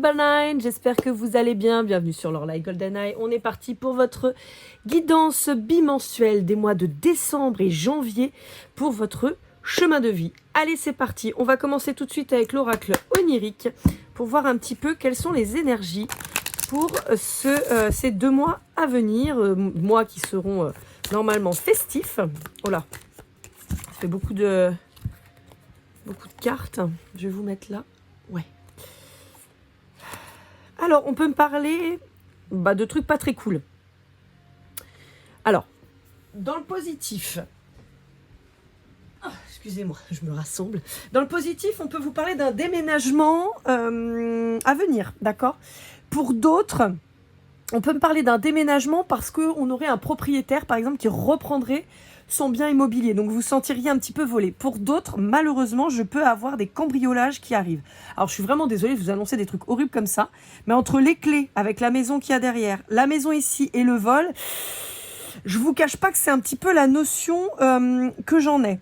Benign, j'espère que vous allez bien. Bienvenue sur Lorelai Golden Eye. On est parti pour votre guidance bimensuelle des mois de décembre et janvier pour votre chemin de vie. Allez, c'est parti. On va commencer tout de suite avec l'oracle onirique pour voir un petit peu quelles sont les énergies pour ces 2 mois à venir. Mois qui seront normalement festifs. Oh là, ça fait beaucoup de cartes. Je vais vous mettre là. Ouais. Alors, on peut me parler de trucs pas très cool. Alors, dans le positif, excusez-moi, je me rassemble. Dans le positif, on peut vous parler d'un déménagement à venir, d'accord? Pour d'autres, on peut me parler d'un déménagement parce qu'on aurait un propriétaire, par exemple, qui reprendrait son bien immobilier. Donc, vous sentiriez un petit peu volé. Pour d'autres, malheureusement, je peux avoir des cambriolages qui arrivent. Alors, je suis vraiment désolée de vous annoncer des trucs horribles comme ça. Mais entre les clés, avec la maison qu'il y a derrière, la maison ici et le vol, je vous cache pas que c'est un petit peu la notion que j'en ai.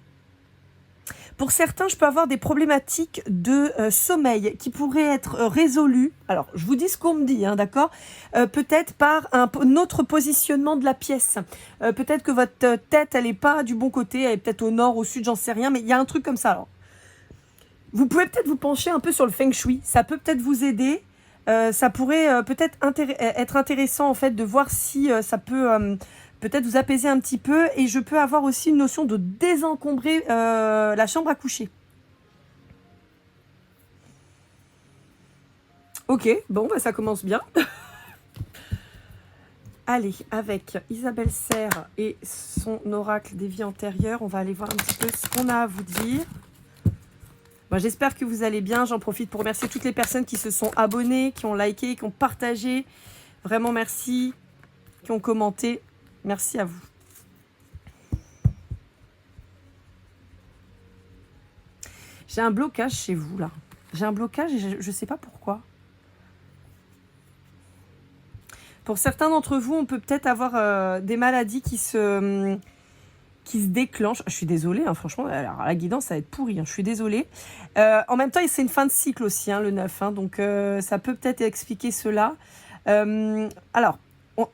Pour certains, je peux avoir des problématiques de sommeil qui pourraient être résolues. Alors, je vous dis ce qu'on me dit, hein, d'accord? Peut-être par un autre positionnement de la pièce. Peut-être que votre tête, elle n'est pas du bon côté, elle est peut-être au nord, au sud, j'en sais rien, mais il y a un truc comme ça. Alors, vous pouvez peut-être vous pencher un peu sur le feng shui. Ça peut peut-être vous aider. Ça pourrait peut-être être intéressant, en fait, de voir si ça peut... peut-être vous apaiser un petit peu, et je peux avoir aussi une notion de désencombrer la chambre à coucher. Ok, bon, ça commence bien. Allez, avec Isabelle Serre et son oracle des vies antérieures, on va aller voir un petit peu ce qu'on a à vous dire. Bon, j'espère que vous allez bien. J'en profite pour remercier toutes les personnes qui se sont abonnées, qui ont liké, qui ont partagé. Vraiment merci, qui ont commenté. Merci à vous. J'ai un blocage chez vous, là. J'ai un blocage et je ne sais pas pourquoi. Pour certains d'entre vous, on peut peut-être avoir des maladies qui se déclenchent. Je suis désolée, hein, franchement, alors, la guidance, ça va être pourri. Hein, je suis désolée. En même temps, c'est une fin de cycle aussi, hein, le 9. Hein, donc, ça peut peut-être expliquer cela. Alors,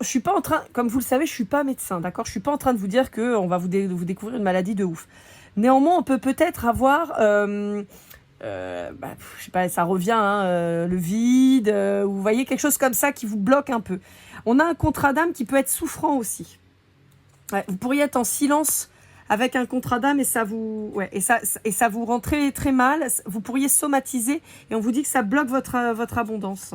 je suis pas en train, comme vous le savez, je suis pas médecin, d'accord? Je suis pas en train de vous dire que on va vous découvrir une maladie de ouf. Néanmoins, on peut peut-être avoir, je sais pas, ça revient, hein, le vide, vous voyez quelque chose comme ça qui vous bloque un peu. On a un contrat d'âme qui peut être souffrant aussi. Ouais, vous pourriez être en silence avec un contrat d'âme et ça vous, et ça vous rend très très mal. Vous pourriez somatiser et on vous dit que ça bloque votre abondance.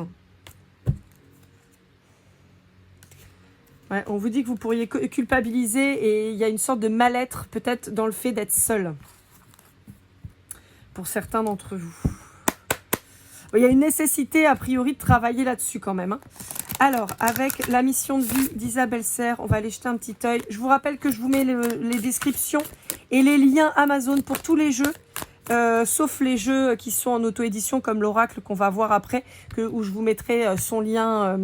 Ouais, on vous dit que vous pourriez culpabiliser et il y a une sorte de mal-être peut-être dans le fait d'être seul. Pour certains d'entre vous. Il y a une nécessité a priori de travailler là-dessus quand même. Hein. Alors, avec la mission de vie d'Isabelle Serre, on va aller jeter un petit œil. Je vous rappelle que je vous mets les descriptions et les liens Amazon pour tous les jeux. Sauf les jeux qui sont en auto-édition comme l'oracle qu'on va voir après, où je vous mettrai son lien...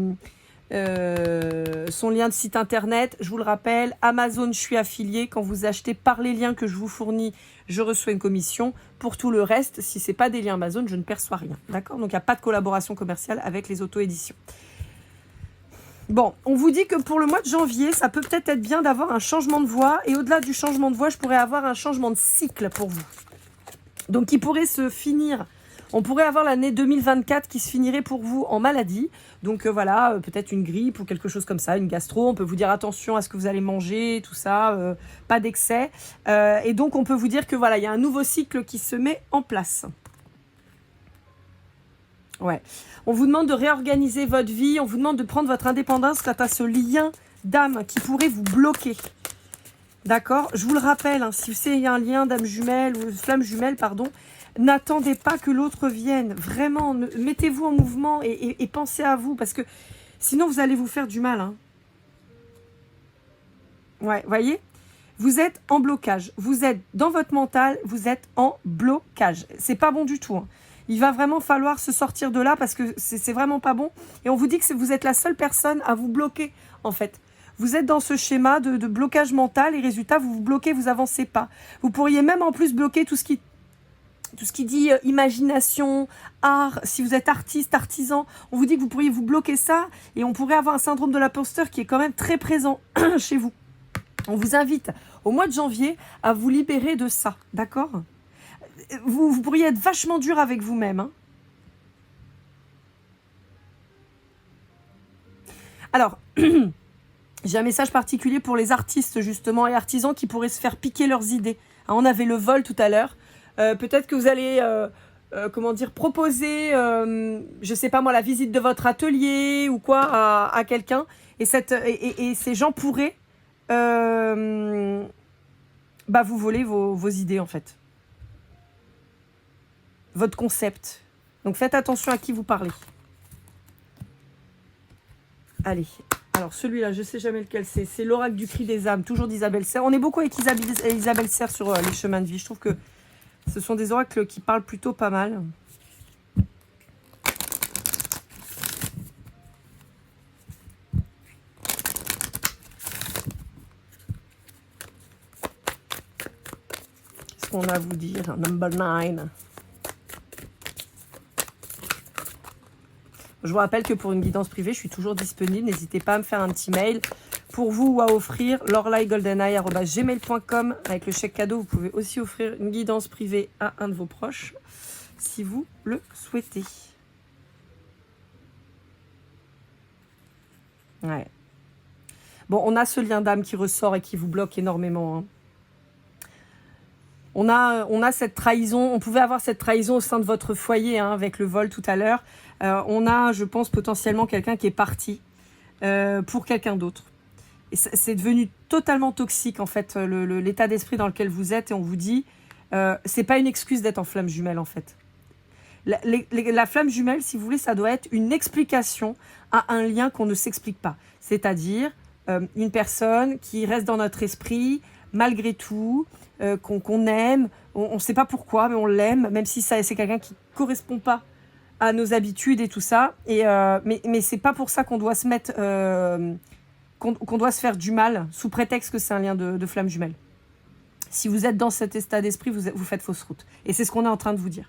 son lien de site internet, je vous le rappelle, Amazon, je suis affiliée. Quand vous achetez par les liens que je vous fournis, je reçois une commission. Pour tout le reste, si ce n'est pas des liens Amazon, je ne perçois rien. D'accord? Donc, il n'y a pas de collaboration commerciale avec les auto-éditions. Bon, on vous dit que pour le mois de janvier, ça peut peut-être être bien d'avoir un changement de voie. Et au-delà du changement de voie, je pourrais avoir un changement de cycle pour vous. Donc, il pourrait se finir... On pourrait avoir l'année 2024 qui se finirait pour vous en maladie. Donc voilà, peut-être une grippe ou quelque chose comme ça, une gastro. On peut vous dire attention à ce que vous allez manger, tout ça, pas d'excès. Et donc on peut vous dire que voilà, il y a un nouveau cycle qui se met en place. Ouais. On vous demande de réorganiser votre vie, on vous demande de prendre votre indépendance quant à ce lien d'âme qui pourrait vous bloquer. D'accord? Je vous le rappelle, hein, si c'est un lien d'âme jumelle ou flamme jumelle, pardon, n'attendez pas que l'autre vienne. Vraiment, mettez-vous en mouvement et pensez à vous. Parce que sinon, vous allez vous faire du mal. Hein. Ouais, voyez? Vous êtes en blocage. Vous êtes dans votre mental, vous êtes en blocage. C'est pas bon du tout. Hein. Il va vraiment falloir se sortir de là parce que c'est vraiment pas bon. Et on vous dit que vous êtes la seule personne à vous bloquer, en fait. Vous êtes dans ce schéma de blocage mental et résultat, vous vous bloquez, vous avancez pas. Vous pourriez même en plus bloquer tout ce qui tout ce qui dit imagination, art, si vous êtes artiste, artisan, on vous dit que vous pourriez vous bloquer ça et on pourrait avoir un syndrome de l'imposteur qui est quand même très présent chez vous. On vous invite au mois de janvier à vous libérer de ça, d'accord ? Vous pourriez être vachement dur avec vous-même. Hein. Alors, j'ai un message particulier pour les artistes justement et artisans qui pourraient se faire piquer leurs idées. Hein, on avait le vol tout à l'heure. Peut-être que vous allez, proposer, je sais pas moi, la visite de votre atelier ou quoi à quelqu'un. Et ces gens pourraient vous voler vos idées en fait. Votre concept. Donc faites attention à qui vous parlez. Allez. Alors celui-là, je sais jamais lequel c'est. C'est l'oracle du cri des âmes, toujours d'Isabelle Serre. On est beaucoup avec Isabelle Serre sur les chemins de vie. Je trouve que ce sont des oracles qui parlent plutôt pas mal. Qu'est-ce qu'on a à vous dire? Number 9. Je vous rappelle que pour une guidance privée, je suis toujours disponible. N'hésitez pas à me faire un petit mail pour vous ou à offrir lorlaigoldeneye@gmail.com. Avec le chèque cadeau, vous pouvez aussi offrir une guidance privée à un de vos proches si vous le souhaitez. Ouais. Bon, on a ce lien d'âme qui ressort et qui vous bloque énormément. Hein. On a cette trahison, on pouvait avoir cette trahison au sein de votre foyer avec le vol tout à l'heure. On a, je pense, potentiellement quelqu'un qui est parti pour quelqu'un d'autre. Et c'est devenu totalement toxique, en fait, l'état d'esprit dans lequel vous êtes. Et on vous dit, c'est pas une excuse d'être en flamme jumelle, en fait. La flamme jumelle, si vous voulez, ça doit être une explication à un lien qu'on ne s'explique pas. C'est-à-dire une personne qui reste dans notre esprit, malgré tout, qu'on aime. On ne sait pas pourquoi, mais on l'aime, même si c'est quelqu'un qui ne correspond pas à nos habitudes et tout ça. Mais c'est pas pour ça qu'on doit se mettre, qu'on doit se faire du mal sous prétexte que c'est un lien de flamme jumelle. Si vous êtes dans cet état d'esprit, vous faites fausse route. Et c'est ce qu'on est en train de vous dire.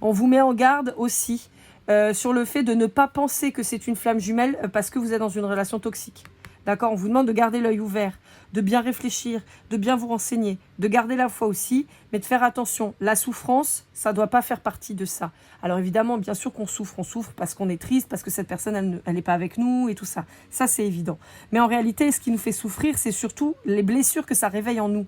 On vous met en garde aussi sur le fait de ne pas penser que c'est une flamme jumelle parce que vous êtes dans une relation toxique. D'accord ? On vous demande de garder l'œil ouvert, de bien réfléchir, de bien vous renseigner, de garder la foi aussi, mais de faire attention. La souffrance, ça ne doit pas faire partie de ça. Alors évidemment, bien sûr qu'on souffre. On souffre parce qu'on est triste, parce que cette personne, elle n'est pas avec nous et tout ça. Ça, c'est évident. Mais en réalité, ce qui nous fait souffrir, c'est surtout les blessures que ça réveille en nous.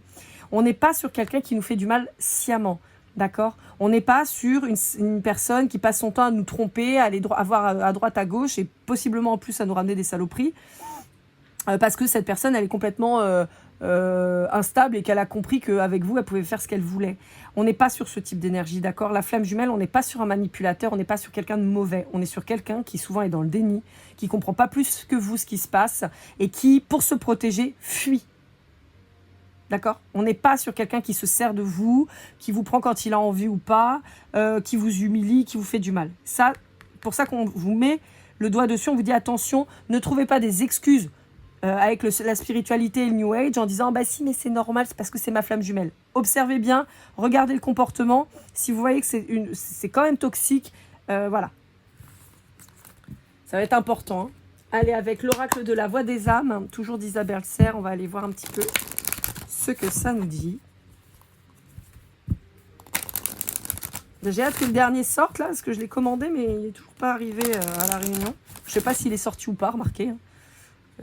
On n'est pas sur quelqu'un qui nous fait du mal sciemment. D'accord ? On n'est pas sur une personne qui passe son temps à nous tromper, à aller voir à droite, à gauche et possiblement en plus à nous ramener des saloperies. Parce que cette personne, elle est complètement instable et qu'elle a compris qu'avec vous, elle pouvait faire ce qu'elle voulait. On n'est pas sur ce type d'énergie, d'accord ? La flamme jumelle, on n'est pas sur un manipulateur, on n'est pas sur quelqu'un de mauvais. On est sur quelqu'un qui souvent est dans le déni, qui ne comprend pas plus que vous ce qui se passe et qui, pour se protéger, fuit. D'accord ? On n'est pas sur quelqu'un qui se sert de vous, qui vous prend quand il a envie ou pas, qui vous humilie, qui vous fait du mal. Ça, pour ça qu'on vous met le doigt dessus, on vous dit attention, ne trouvez pas des excuses avec la spiritualité et le New Age en disant bah si mais c'est normal, c'est parce que c'est ma flamme jumelle. Observez bien, regardez le comportement. Si vous voyez que c'est quand même toxique, voilà. Ça va être important. Hein. Allez, avec l'oracle de la voix des âmes, toujours d'Isabelle Serre, on va aller voir un petit peu ce que ça nous dit. J'ai hâte que le dernier sorte là, parce que je l'ai commandé, mais il n'est toujours pas arrivé à la réunion. Je ne sais pas s'il est sorti ou pas, remarquez. Hein.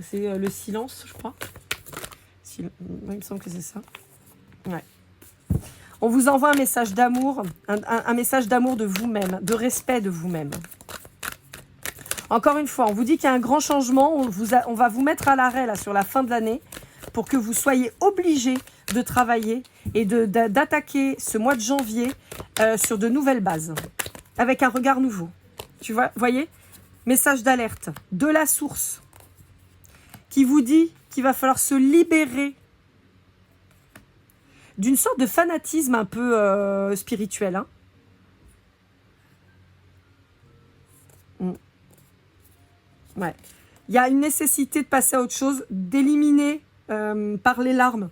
C'est le silence, je crois. Il me semble que c'est ça. Ouais. On vous envoie un message d'amour, un message d'amour de vous-même, de respect de vous-même. Encore une fois, on vous dit qu'il y a un grand changement. On va vous mettre à l'arrêt là, sur la fin de l'année pour que vous soyez obligés de travailler et d'attaquer ce mois de janvier sur de nouvelles bases, avec un regard nouveau. Tu vois, voyez ? Message d'alerte de la source qui vous dit qu'il va falloir se libérer d'une sorte de fanatisme un peu spirituel. Hein. Ouais. Il y a une nécessité de passer à autre chose, d'éliminer par les larmes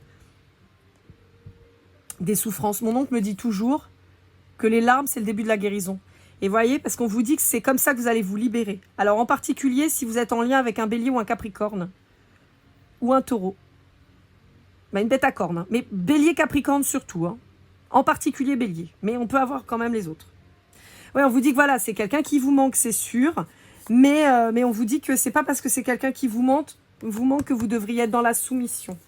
des souffrances. Mon oncle me dit toujours que les larmes, c'est le début de la guérison. Et voyez, parce qu'on vous dit que c'est comme ça que vous allez vous libérer. Alors en particulier, si vous êtes en lien avec un bélier ou un capricorne, ou un taureau, bah, une bête à cornes, hein. Mais bélier, capricorne surtout, hein. En particulier bélier, mais on peut avoir quand même les autres. Ouais, on vous dit que voilà, c'est quelqu'un qui vous manque, c'est sûr, mais on vous dit que c'est pas parce que c'est quelqu'un qui vous manque que vous devriez être dans la soumission.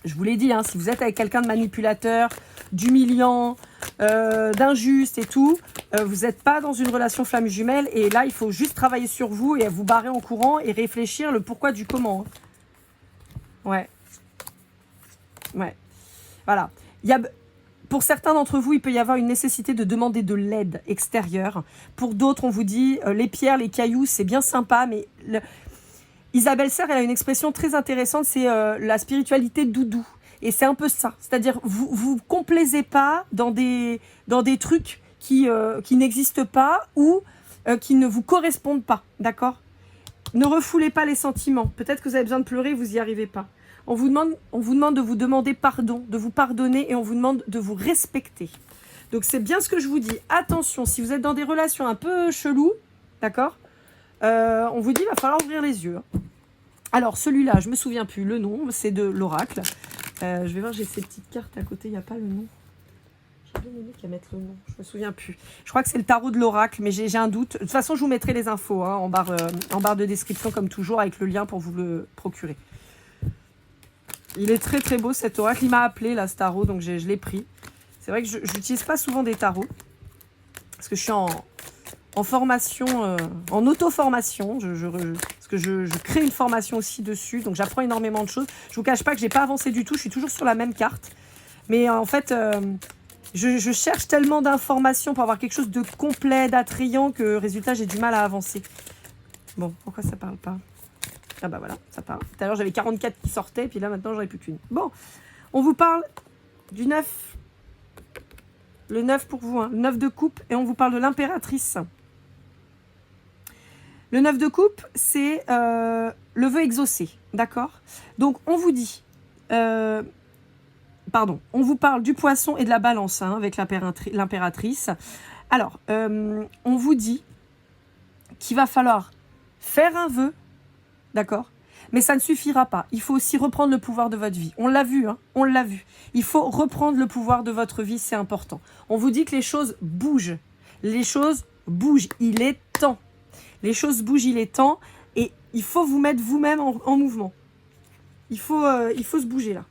Je vous l'ai dit, hein, si vous êtes avec quelqu'un de manipulateur, d'humiliant, d'injuste et tout, vous n'êtes pas dans une relation flamme jumelle, et là, il faut juste travailler sur vous et vous barrer en courant et réfléchir le pourquoi du comment. Ouais. Ouais. Voilà. Pour certains d'entre vous, il peut y avoir une nécessité de demander de l'aide extérieure. Pour d'autres, on vous dit, les pierres, les cailloux, c'est bien sympa, mais... Isabelle Serre, elle a une expression très intéressante, c'est la spiritualité doudou. Et c'est un peu ça. C'est-à-dire, vous complaisez pas dans des trucs qui n'existent pas ou qui ne vous correspondent pas. D'accord ? Ne refoulez pas les sentiments. Peut-être que vous avez besoin de pleurer, vous n'y arrivez pas. On vous demande de vous demander pardon, de vous pardonner, et on vous demande de vous respecter. Donc c'est bien ce que je vous dis. Attention, si vous êtes dans des relations un peu cheloues, d'accord, on vous dit qu'il va falloir ouvrir les yeux. Alors celui-là, je ne me souviens plus le nom, c'est de l'oracle. Je vais voir, j'ai ces petites cartes à côté, il n'y a pas le nom. J'ai bien aimé qu'à mettre le nom, je ne me souviens plus. Je crois que c'est le tarot de l'oracle, mais j'ai un doute. De toute façon, je vous mettrai les infos hein, en barre de description, comme toujours, avec le lien pour vous le procurer. Il est très très beau cet oracle. Il m'a appelé là, ce tarot, donc je l'ai pris. C'est vrai que je n'utilise pas souvent des tarots. Parce que je suis en formation, en auto-formation. Parce que je crée une formation aussi dessus. Donc j'apprends énormément de choses. Je ne vous cache pas que je n'ai pas avancé du tout. Je suis toujours sur la même carte. Mais en fait, je cherche tellement d'informations pour avoir quelque chose de complet, d'attrayant, que résultat, j'ai du mal à avancer. Bon, pourquoi ça ne parle pas ? Ah bah voilà, ça part. Tout à l'heure, j'avais 44 qui sortaient, puis là, maintenant, j'en ai plus qu'une. Bon, on vous parle du 9. Le 9 pour vous, hein. Le 9 de coupe, et on vous parle de l'impératrice. Le 9 de coupe, c'est le vœu exaucé, d'accord ? Donc, on vous dit... on vous parle du poisson et de la balance, hein, avec l'impératrice. Alors, on vous dit qu'il va falloir faire un vœu, d'accord ? Mais ça ne suffira pas. Il faut aussi reprendre le pouvoir de votre vie. On l'a vu, hein, on l'a vu. Il faut reprendre le pouvoir de votre vie, c'est important. On vous dit que les choses bougent. Les choses bougent. Il est temps. Les choses bougent, il est temps. Et il faut vous mettre vous-même en mouvement. Il faut se bouger là.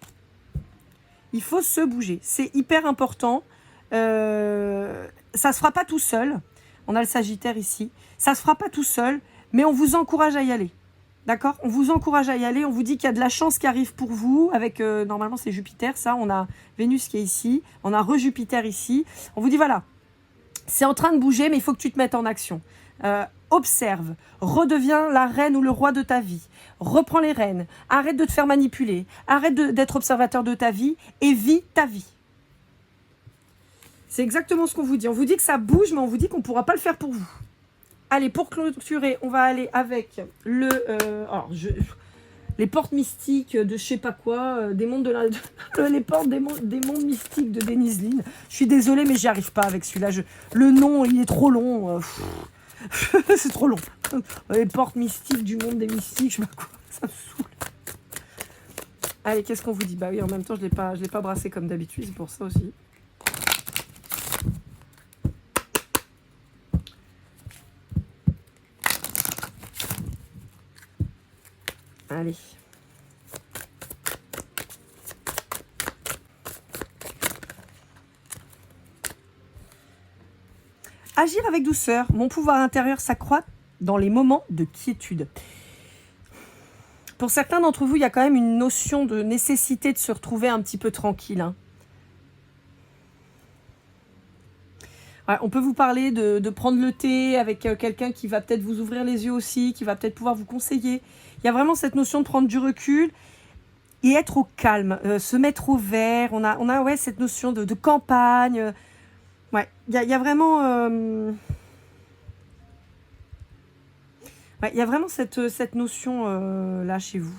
Il faut se bouger. C'est hyper important. Ça ne se fera pas tout seul. On a le Sagittaire ici. Ça ne se fera pas tout seul, mais on vous encourage à y aller. D'accord ? On vous encourage à y aller. On vous dit qu'il y a de la chance qui arrive pour vous. Avec, normalement, c'est Jupiter, ça. On a Vénus qui est ici. On a re-Jupiter ici. On vous dit, voilà, c'est en train de bouger, mais il faut que tu te mettes en action. Observe. Redeviens la reine ou le roi de ta vie. Reprends les rênes. Arrête de te faire manipuler. Arrête d'être observateur de ta vie et vis ta vie. C'est exactement ce qu'on vous dit. On vous dit que ça bouge, mais on vous dit qu'on ne pourra pas le faire pour vous. Allez, pour clôturer, on va aller avec les portes mystiques de je sais pas quoi, les portes des mondes mystiques de Denise Linn. Je suis désolée, mais j'y arrive pas avec celui-là. Le nom, il est trop long. C'est trop long. Les portes mystiques du monde des mystiques, je sais pas quoi. Ça me saoule. Allez, qu'est-ce qu'on vous dit ? Bah oui, en même temps, je l'ai pas brassé comme d'habitude, c'est pour ça aussi. Allez. Agir avec douceur. Mon pouvoir intérieur s'accroît dans les moments de quiétude. Pour certains d'entre vous, il y a quand même une notion de nécessité de se retrouver un petit peu tranquille. Hein. Ouais, on peut vous parler de prendre le thé avec quelqu'un qui va peut-être vous ouvrir les yeux aussi, qui va peut-être pouvoir vous conseiller. Il y a vraiment cette notion de prendre du recul et être au calme, se mettre au vert. On a ouais, cette notion de campagne. Ouais, il y a vraiment... ouais, il y a vraiment cette notion là chez vous.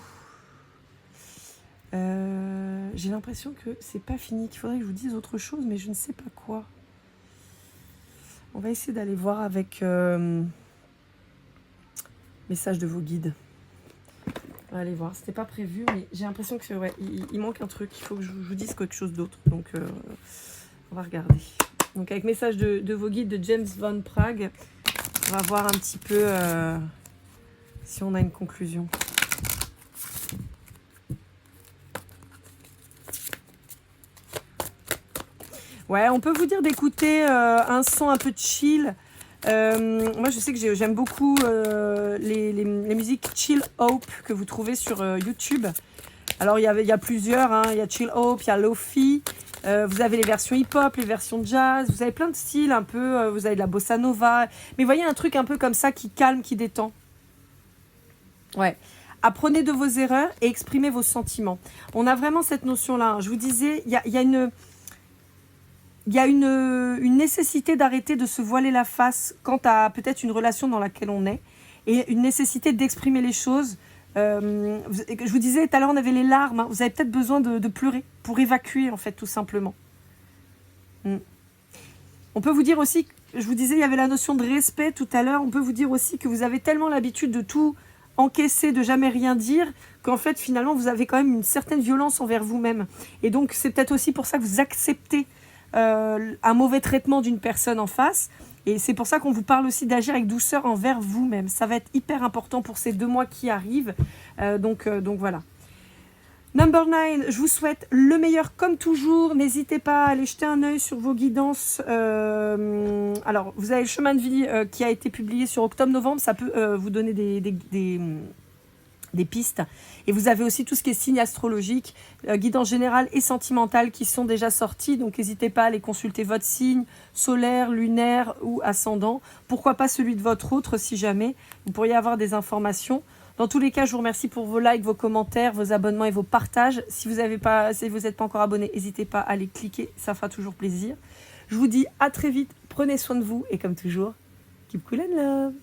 J'ai l'impression que c'est pas fini, qu'il faudrait que je vous dise autre chose, mais je ne sais pas quoi. On va essayer d'aller voir avec message de vos guides. On va aller voir, c'était pas prévu, mais j'ai l'impression que ouais, il manque un truc, il faut que je vous dise quelque chose d'autre. Donc on va regarder. Donc avec message de vos guides de James Van Praagh, on va voir un petit peu si on a une conclusion. Ouais, on peut vous dire d'écouter un son un peu chill. Moi, je sais que j'aime beaucoup les musiques Chill Hope que vous trouvez sur YouTube. Alors, il y a plusieurs. Hein. Il y a Chill Hope, il y a Lofi. Vous avez les versions hip-hop, les versions jazz. Vous avez plein de styles un peu. Vous avez de la bossa nova. Mais voyez un truc un peu comme ça qui calme, qui détend. Ouais. Apprenez de vos erreurs et exprimez vos sentiments. On a vraiment cette notion-là. Hein. Je vous disais, il y a une nécessité d'arrêter de se voiler la face quant à peut-être une relation dans laquelle on est et une nécessité d'exprimer les choses. Je vous disais tout à l'heure, on avait les larmes. Hein. Vous avez peut-être besoin de pleurer pour évacuer, en fait, tout simplement. On peut vous dire aussi, je vous disais, il y avait la notion de respect tout à l'heure. On peut vous dire aussi que vous avez tellement l'habitude de tout encaisser, de jamais rien dire, qu'en fait, finalement, vous avez quand même une certaine violence envers vous-même. Et donc, c'est peut-être aussi pour ça que vous acceptez un mauvais traitement d'une personne en face. Et c'est pour ça qu'on vous parle aussi d'agir avec douceur envers vous-même. Ça va être hyper important pour ces 2 mois qui arrivent. Donc voilà. Number 9, je vous souhaite le meilleur comme toujours. N'hésitez pas à aller jeter un œil sur vos guidances. Alors, vous avez le chemin de vie qui a été publié sur octobre-novembre. Ça peut vous donner des pistes. Et vous avez aussi tout ce qui est signe astrologique, guidance générale et sentimentale qui sont déjà sortis. Donc n'hésitez pas à aller consulter votre signe solaire, lunaire ou ascendant. Pourquoi pas celui de votre autre si jamais. Vous pourriez avoir des informations. Dans tous les cas, je vous remercie pour vos likes, vos commentaires, vos abonnements et vos partages. Si vous n'êtes pas encore abonné, n'hésitez pas à aller cliquer. Ça fera toujours plaisir. Je vous dis à très vite. Prenez soin de vous. Et comme toujours, keep cool and love.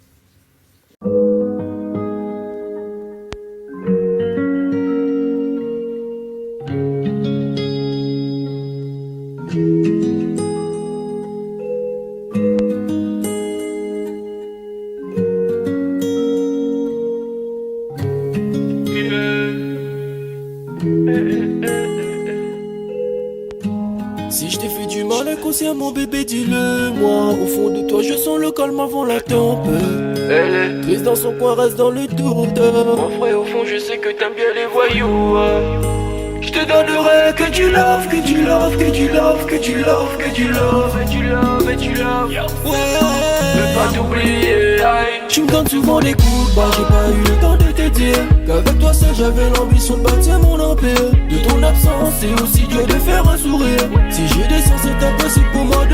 Si je t'ai fait du mal inconsciemment bébé dis-le moi. Au fond de toi je sens le calme avant la tempête. Elle est triste dans son coin, reste dans le doute. Mon frère au fond je sais que t'aimes bien les voyous. Je te donnerai que du love, que du love, que du love, que du love, que du love, et du love, et du love. Ouais, veux pas t'oublier. Tu me donnes souvent des coups de barre, j'ai pas eu le temps de te dire qu'avec toi seul j'avais l'ambition de bâtir mon empire. De ton absence c'est aussi dur de faire un sourire. Si j'ai des sens c'est impossible pour moi de